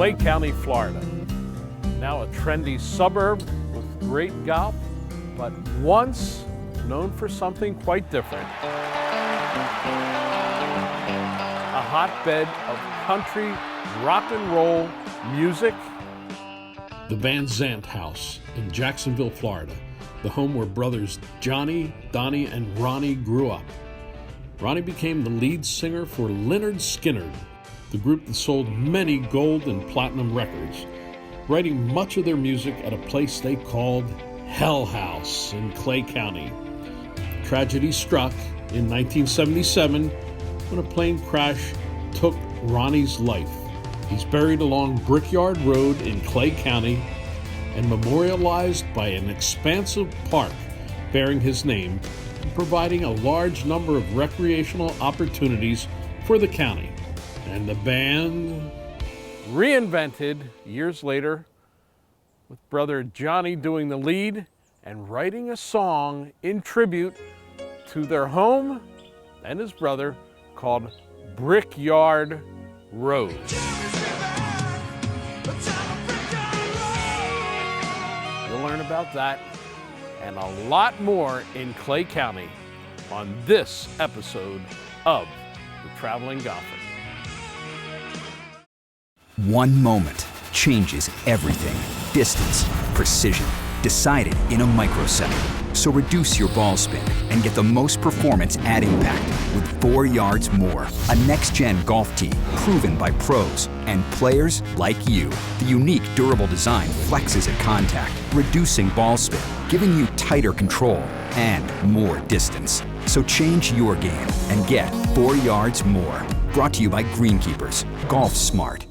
Clay County, Florida. Now a trendy suburb with great golf, but once known for something quite different. A hotbed of country, rock and roll music. The Van Zant House in Jacksonville, Florida, the home where brothers Johnny, Donnie, and Ronnie grew up. Ronnie became the lead singer for Lynard Skynard, the group that sold many gold and platinum records, writing much of their music at a place they called Hell House in Clay County. Tragedy struck in 1977 when a plane crash took Ronnie's life. He's buried along Brickyard Road in Clay County and memorialized by an expansive park bearing his name, providing a large number of recreational opportunities for the county. And the band reinvented years later with brother Johnny doing the lead and writing a song in tribute to their home and his brother called Brickyard Road. You'll learn about that and a lot more in Clay County on this episode of The Traveling Golfer. One moment changes everything. Distance, precision, decided in a microsecond. So reduce your ball spin and get the most performance at impact with 4 yards more. A next-gen golf tee proven by pros and players like you. The unique durable design flexes at contact, reducing ball spin, giving you tighter control and more distance. So change your game and get 4 yards more. Brought to you by Greenkeepers. Golf smart.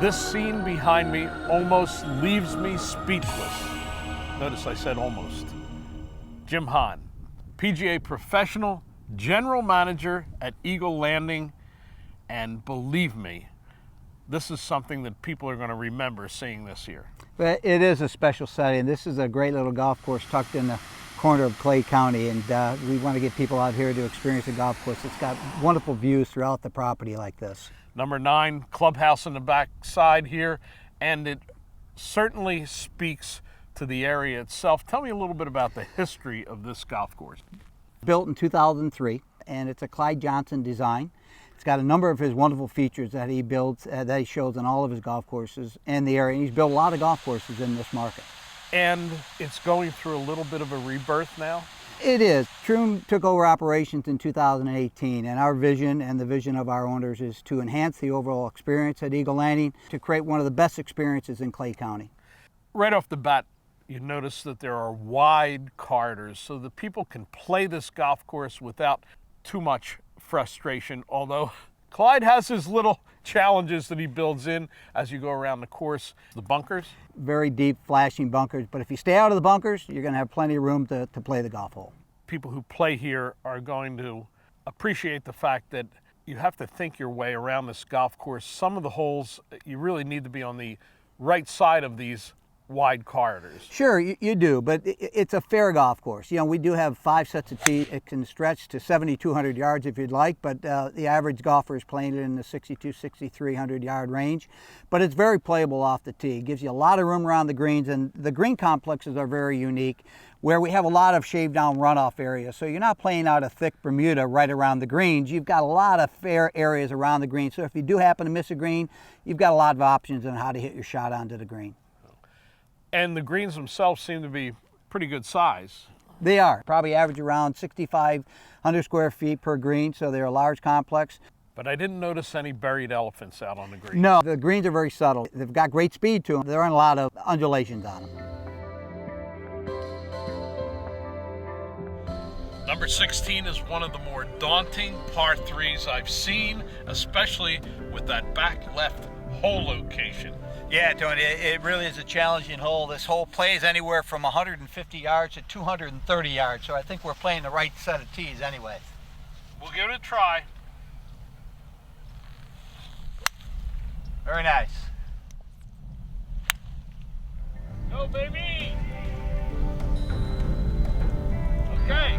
This scene behind me almost leaves me speechless. Notice I said almost. Jim Hahn, PGA professional, general manager at Eagle Landing, and believe me, this is something that people are going to remember seeing this here. But it is a special setting. This is a great little golf course tucked in the corner of Clay County, and we want to get people out here to experience a golf course. It's got wonderful views throughout the property like this. Number 9, clubhouse in the back side here, and it certainly speaks to the area itself. Tell me a little bit about the history of this golf course. Built in 2003, and it's a Clyde Johnson design. It's got a number of his wonderful features that he builds, that he shows in all of his golf courses in the area. And he's built a lot of golf courses in this market. And it's going through a little bit of a rebirth now? It is. Troon took over operations in 2018, and our vision and the vision of our owners is to enhance the overall experience at Eagle Landing, to create one of the best experiences in Clay County. Right off the bat, you notice that there are wide corridors so that people can play this golf course without too much frustration, although Clyde has his little challenges that he builds in as you go around the course. The bunkers? Very deep, flashing bunkers, but if you stay out of the bunkers, you're going to have plenty of room to play the golf hole. People who play here are going to appreciate the fact that you have to think your way around this golf course. Some of the holes, you really need to be on the right side of these wide corridors. Sure, you do, but it's a fair golf course. You know, we do have 5 sets of tee. It can stretch to 7,200 yards if you'd like, but the average golfer is playing it in the 6,300 yard range. But it's very playable off the tee. It gives you a lot of room around the greens, and the green complexes are very unique, where we have a lot of shaved down runoff areas. So you're not playing out a thick Bermuda right around the greens. You've got a lot of fair areas around the green. So if you do happen to miss a green, you've got a lot of options on how to hit your shot onto the green. And the greens themselves seem to be pretty good size. They are. Probably average around 6,500 square feet per green, so they're a large complex. But I didn't notice any buried elephants out on the greens. No, the greens are very subtle. They've got great speed to them. There aren't a lot of undulations on them. Number 16 is one of the more daunting par 3s I've seen, especially with that back left hole location. Yeah, Tony, it really is a challenging hole. This hole plays anywhere from 150 yards to 230 yards, so I think we're playing the right set of tees anyway. We'll give it a try. Very nice. Go, baby! Okay.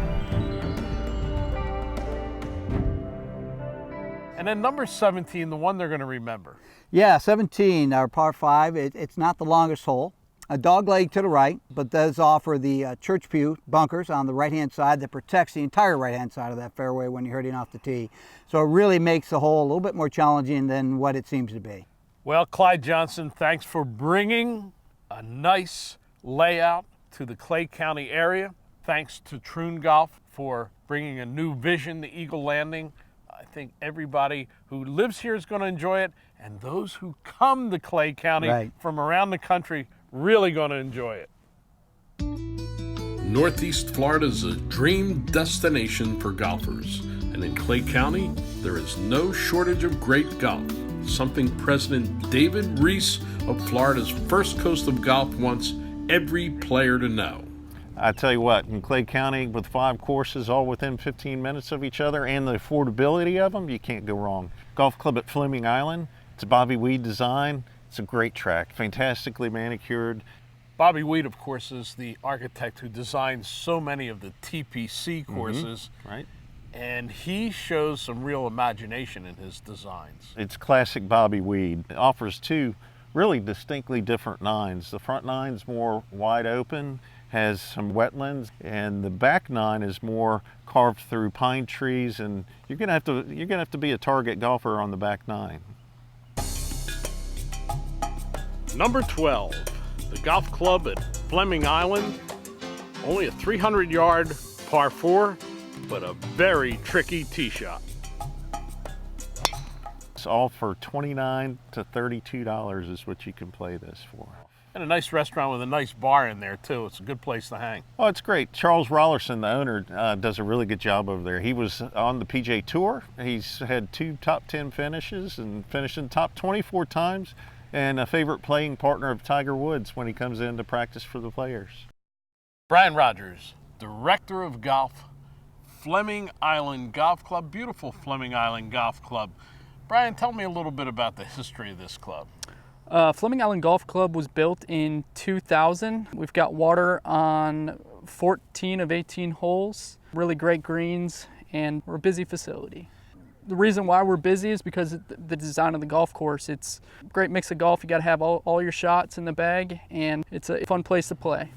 And then number 17, the one they're going to remember. Yeah, 17, our par 5. It's not the longest hole. A dog leg to the right, but does offer the church pew bunkers on the right-hand side that protects the entire right-hand side of that fairway when you're hitting off the tee. So it really makes the hole a little bit more challenging than what it seems to be. Well, Clyde Johnson, thanks for bringing a nice layout to the Clay County area. Thanks to Troon Golf for bringing a new vision to Eagle Landing. I think everybody who lives here is going to enjoy it, and those who come to Clay County from around the country really going to enjoy it. Northeast Florida is a dream destination for golfers, and in Clay County, there is no shortage of great golf. Something President David Reese of Florida's First Coast of Golf wants every player to know. I tell you what, in Clay County with 5 courses all within 15 minutes of each other and the affordability of them, you can't go wrong. Golf club at Fleming Island, it's a Bobby Weed design. It's a great track, fantastically manicured. Bobby Weed, of course, is the architect who designed so many of the TPC courses. Right. And he shows some real imagination in his designs. It's classic Bobby Weed. It offers 2 really distinctly different nines. The front nine's more wide open, has some wetlands, and the back 9 is more carved through pine trees, and you're gonna have to be a target golfer on the back 9. Number 12, the golf club at Fleming Island. Only a 300-yard par 4, but a very tricky tee shot. It's all for $29 to $32 is what you can play this for. And a nice restaurant with a nice bar in there, too. It's a good place to hang. Oh, it's great. Charles Rollerson, the owner, does a really good job over there. He was on the PGA Tour. He's had 2 top 10 finishes and finished in top 24 times, and a favorite playing partner of Tiger Woods when he comes in to practice for the players. Brian Rogers, Director of Golf, Fleming Island Golf Club, beautiful Fleming Island Golf Club. Brian, tell me a little bit about the history of this club. Fleming Island Golf Club was built in 2000. We've got water on 14 of 18 holes, really great greens, and we're a busy facility. The reason why we're busy is because of the design of the golf course. It's a great mix of golf. You got to have all your shots in the bag, and it's a fun place to play.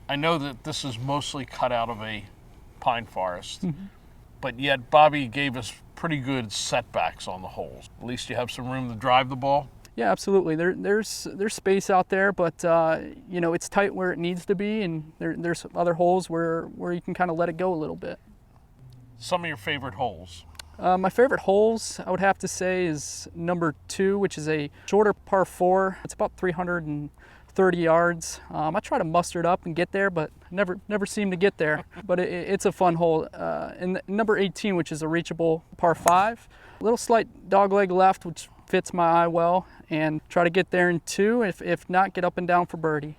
I know that this is mostly cut out of a pine forest, but yet Bobby gave us pretty good setbacks on the holes. At least you have some room to drive the ball. Yeah, absolutely. There's space out there, but you know, it's tight where it needs to be, and there's other holes where you can kind of let it go a little bit. Some of your favorite holes? My favorite holes, I would have to say, is number 2, which is a shorter par 4. It's about 330 yards. I try to muster it up and get there, but never seem to get there. But it's a fun hole. And number 18, which is a reachable par 5. A little slight dogleg left, which fits my eye well, and try to get there in 2. If not, get up and down for birdie.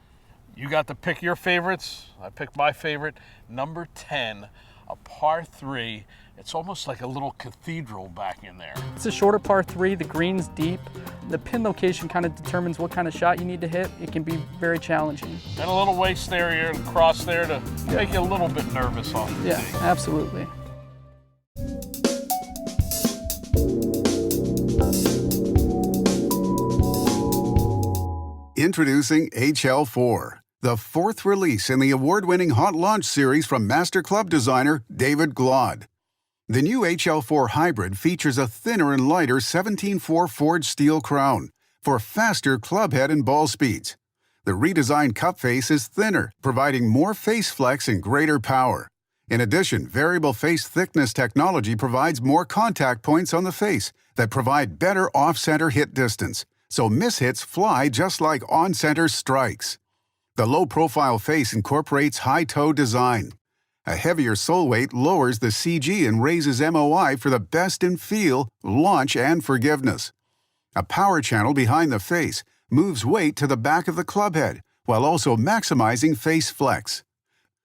You got to pick your favorites. I picked my favorite, number 10, a par 3. It's almost like a little cathedral back in there. It's a shorter par 3, the green's deep. The pin location kind of determines what kind of shot you need to hit. It can be very challenging. And a little waist area and cross there to make you a little bit nervous off the tee. tee. Absolutely. Introducing HL4, the 4th release in the award-winning Hot Launch series from master club designer David Glaude. The new HL4 Hybrid features a thinner and lighter 17.4 forged steel crown for faster club head and ball speeds. The redesigned cup face is thinner, providing more face flex and greater power. In addition, variable face thickness technology provides more contact points on the face that provide better off-center hit distance, so mishits fly just like on-center strikes. The low-profile face incorporates high-toe design. A heavier sole weight lowers the CG and raises MOI for the best in feel, launch, and forgiveness. A power channel behind the face moves weight to the back of the club head while also maximizing face flex.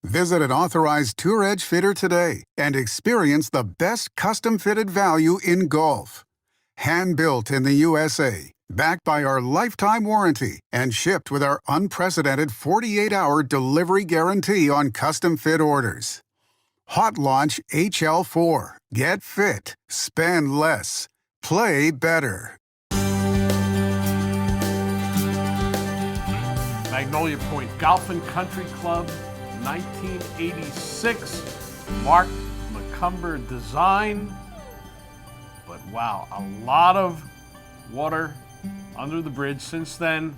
Visit an authorized TourEdge fitter today and experience the best custom-fitted value in golf. Hand-built in the USA, backed by our lifetime warranty, and shipped with our unprecedented 48-hour delivery guarantee on custom-fit orders. Hot Launch HL4. Get fit. Spend less. Play better. Magnolia Point Golf and Country Club, 1986. Mark McCumber design. But wow, a lot of water under the bridge since then.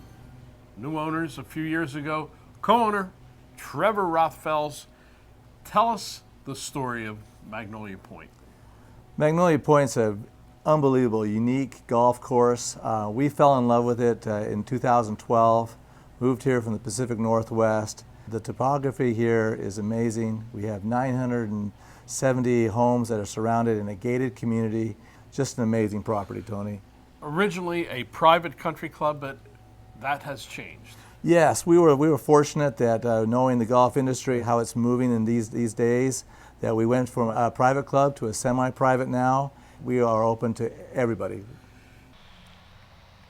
New owners a few years ago. Co-owner Trevor Rothfels. Tell us the story of Magnolia Point. Magnolia Point's an unbelievable, unique golf course. We fell in love with it in 2012. Moved here from the Pacific Northwest. The topography here is amazing. We have 970 homes that are surrounded in a gated community. Just an amazing property, Tony. Originally a private country club, but that has changed. Yes, we were fortunate that knowing the golf industry, how it's moving in these days, that we went from a private club to a semi-private now. We are open to everybody.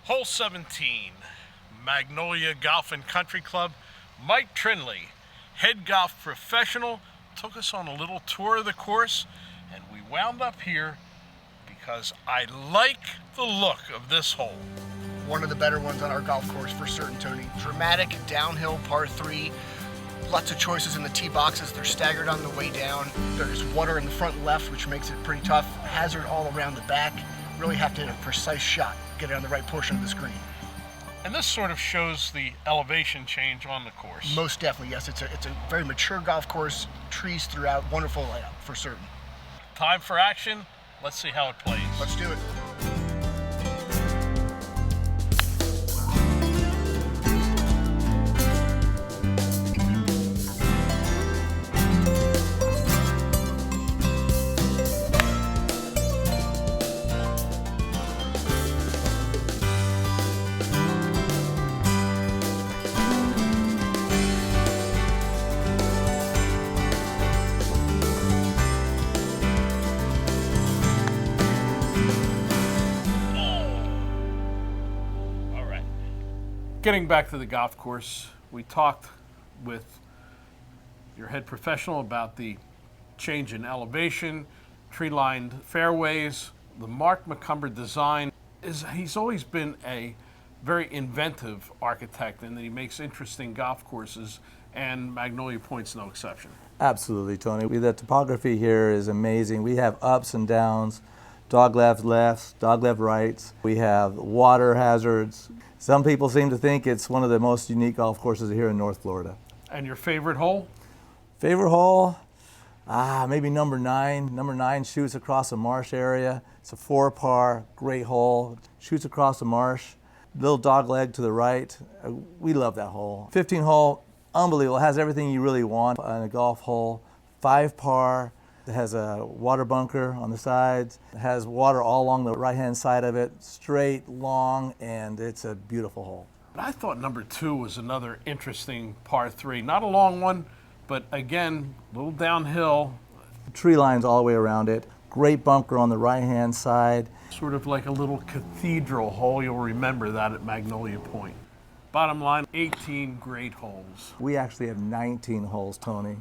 Hole 17, Magnolia Golf and Country Club. Mike Trinley, head golf professional, took us on a little tour of the course, and we wound up here because I like the look of this hole. One of the better ones on our golf course for certain, Tony. Dramatic downhill par 3. Lots of choices in the tee boxes. They're staggered on the way down. There's water in the front left, which makes it pretty tough. Hazard all around the back. Really have to hit a precise shot, get it on the right portion of the screen. And this sort of shows the elevation change on the course. Most definitely, yes. It's a very mature golf course. Trees throughout. Wonderful layout, for certain. Time for action. Let's see how it plays. Let's do it. Getting back to the golf course, we talked with your head professional about the change in elevation, tree-lined fairways. The Mark McCumber design he's always been a very inventive architect, and that he makes interesting golf courses, and Magnolia Point's no exception. Absolutely, Tony. The topography here is amazing. We have ups and downs, dog-leg lefts, dog-leg rights. We have water hazards. Some people seem to think it's one of the most unique golf courses here in North Florida. And your favorite hole? Favorite hole? Maybe number 9. Number 9 shoots across a marsh area. It's a 4-par, great hole. Shoots across the marsh. Little dog leg to the right. We love that hole. 15 hole, unbelievable. It has everything you really want on a golf hole. 5-par. It has a water bunker on the sides. It has water all along the right-hand side of it, straight, long, and it's a beautiful hole. I thought number 2 was another interesting par 3. Not a long one, but again, a little downhill. Tree lines all the way around it. Great bunker on the right-hand side. Sort of like a little cathedral hole. You'll remember that at Magnolia Point. Bottom line, 18 great holes. We actually have 19 holes, Tony.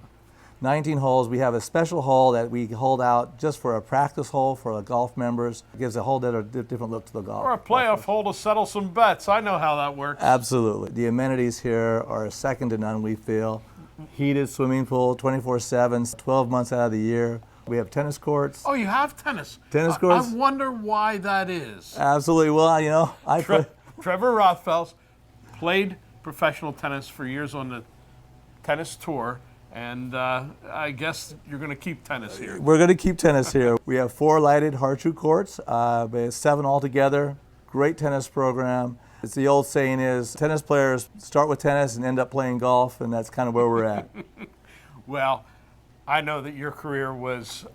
19 holes. We have a special hole that we hold out just for a practice hole for the golf members. It gives a whole different look to the golf. Or a playoff hole to settle some bets. I know how that works. Absolutely. The amenities here are second to none, we feel. Heated swimming pool, 24/7, 12 months out of the year. We have tennis courts. Oh, you have tennis? Tennis courts. I wonder why that is. Absolutely. Well, you know, Trevor Rothfels played professional tennis for years on the tennis tour. And I guess you're going to keep tennis here. We're going to keep tennis here. We have 4 lighted hard-shoe courts, 7 altogether. Great tennis program. It's the old saying is, tennis players start with tennis and end up playing golf, and that's kind of where we're at. Well, I know that your career was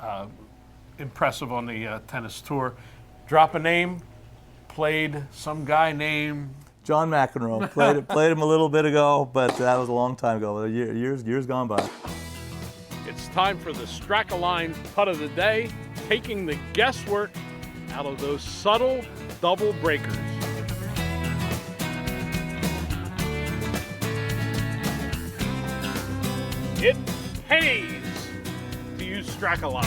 impressive on the tennis tour. Drop a name, played some guy named John McEnroe. Played him a little bit ago, but that was a long time ago, years gone by. It's time for the Strack-A-Line putt of the day, taking the guesswork out of those subtle double breakers. It pays to use Strack-A-Line.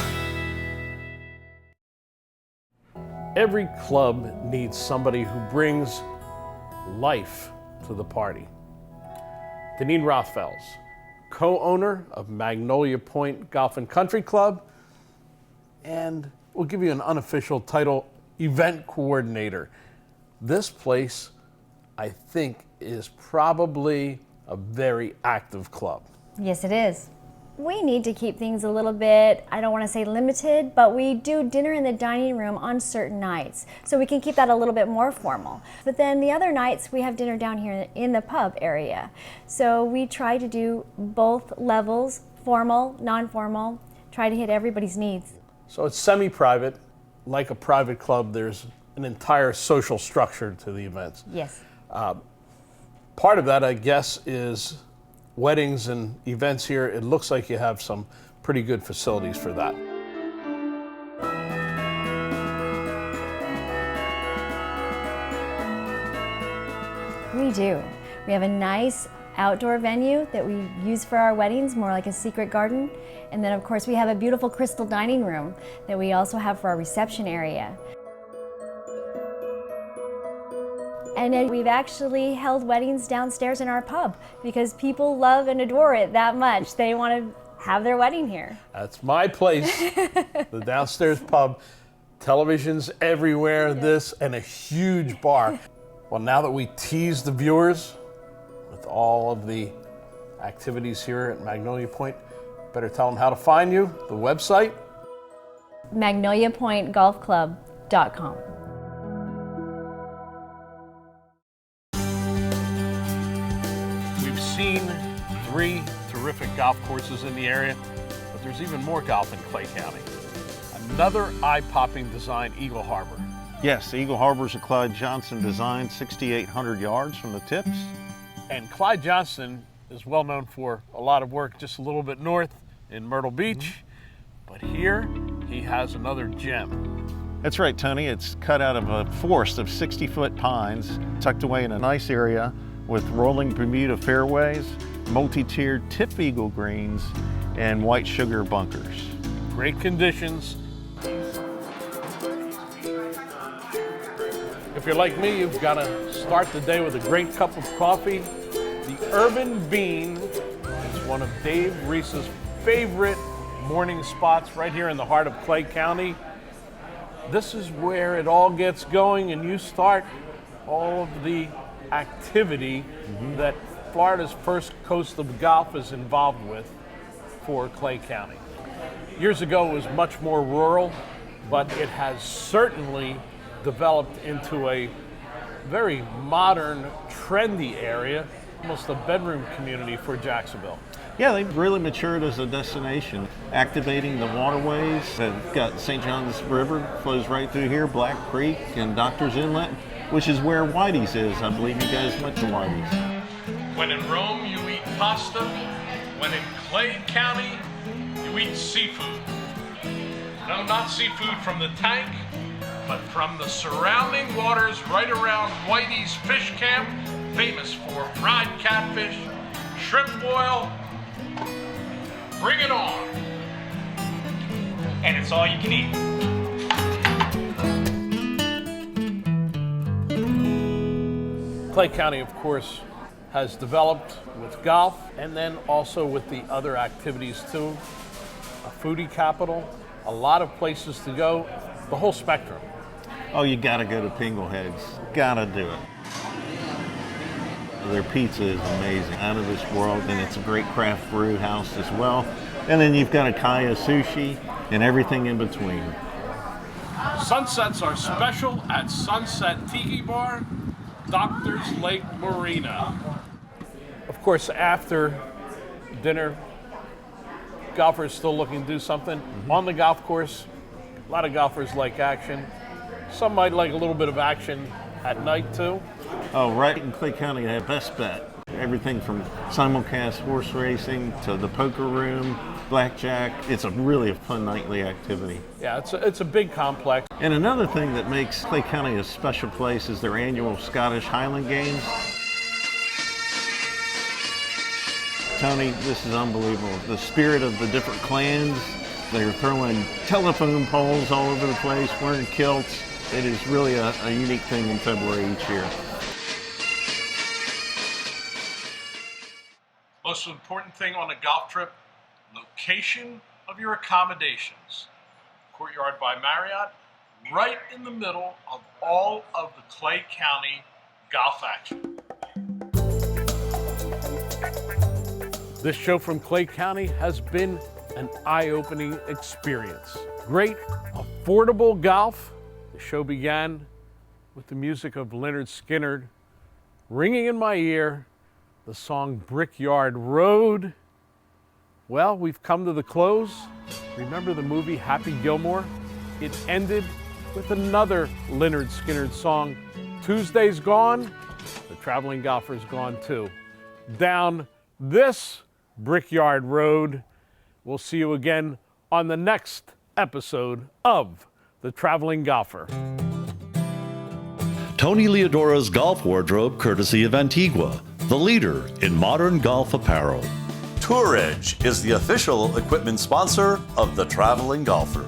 Every club needs somebody who brings life to the party. Deneen Rothfels, co-owner of Magnolia Point Golf and Country Club, and we'll give you an unofficial title, event coordinator. This place, I think, is probably a very active club. Yes, it is. We need to keep things a little bit, I don't want to say limited, but we do dinner in the dining room on certain nights. So we can keep that a little bit more formal. But then the other nights we have dinner down here in the pub area. So we try to do both levels, formal, non-formal, try to hit everybody's needs. So it's semi-private. Like a private club, there's an entire social structure to the events. Yes. Part of that, I guess, is weddings and events here. It looks like you have some pretty good facilities for that. We do. We have a nice outdoor venue that we use for our weddings, more like a secret garden. And then of course we have a beautiful crystal dining room that we also have for our reception area. And then we've actually held weddings downstairs in our pub because people love and adore it that much. They want to have their wedding here. That's my place, the downstairs pub. Televisions everywhere, this, and a huge bar. Well, now that we tease the viewers with all of the activities here at Magnolia Point, better tell them how to find you, the website. MagnoliaPointGolfClub.com. We've seen 3 terrific golf courses in the area, but there's even more golf in Clay County. Another eye-popping design, Eagle Harbor. Yes, Eagle Harbor's a Clyde Johnson design, 6,800 yards from the tips. And Clyde Johnson is well known for a lot of work just a little bit north in Myrtle Beach, but here he has another gem. That's right, Tony. It's cut out of a forest of 60-foot pines, tucked away in a nice area with rolling Bermuda fairways, multi-tiered tip eagle greens, and white sugar bunkers. Great conditions. If you're like me, you've got to start the day with a great cup of coffee. The Urban Bean is one of Dave Reese's favorite morning spots right here in the heart of Clay County. This is where it all gets going and you start all of the activity that Florida's first coast of golf is involved with for Clay County. Years ago it was much more rural, but it has certainly developed into a very modern, trendy area, almost a bedroom community for Jacksonville. Yeah, they've really matured as a destination, activating the waterways. They've got St. John's River, flows right through here, Black Creek, and Doctor's Inlet, which is where Whitey's is. I believe you guys went to Whitey's. When in Rome, you eat pasta. When in Clay County, you eat seafood. No, not seafood from the tank, but from the surrounding waters right around Whitey's Fish Camp, famous for fried catfish, shrimp boil. Bring it on. And it's all you can eat. Clay County, of course, has developed with golf and then also with the other activities too. A foodie capital, a lot of places to go, the whole spectrum. Oh, you gotta go to Pinglehead's. Gotta do it. Their pizza is amazing, out of this world, and it's a great craft brew house as well. And then you've got a Kaya sushi and everything in between. Sunsets are special at Sunset Tiki Bar, Doctors Lake Marina. Of course, after dinner, golfers still looking to do something. On the golf course, a lot of golfers like action. Some might like a little bit of action at night too. Oh, right in Clay County, they have Best Bet. Everything from simulcast horse racing to the poker room, blackjack. It's a really fun nightly activity. Yeah, it's a big complex. And another thing that makes Clay County a special place is their annual Scottish Highland Games. Tony, this is unbelievable. The spirit of the different clans. They're throwing telephone poles all over the place, wearing kilts. It is really a unique thing in February each year. Most important thing on a golf trip, location of your accommodations. Courtyard by Marriott, right in the middle of all of the Clay County golf action. This show from Clay County has been an eye-opening experience. Great, affordable golf. The show began with the music of Lynard Skynard ringing in my ear, the song Brickyard Road. Well, we've come to the close. Remember the movie Happy Gilmore? It ended with another Lynyrd Skynyrd song. Tuesday's gone, the traveling golfer's gone too. Down this Brickyard Road. We'll see you again on the next episode of The Traveling Golfer. Tony Leodora's golf wardrobe, courtesy of Antigua, the leader in modern golf apparel. TourEdge is the official equipment sponsor of The Traveling Golfer.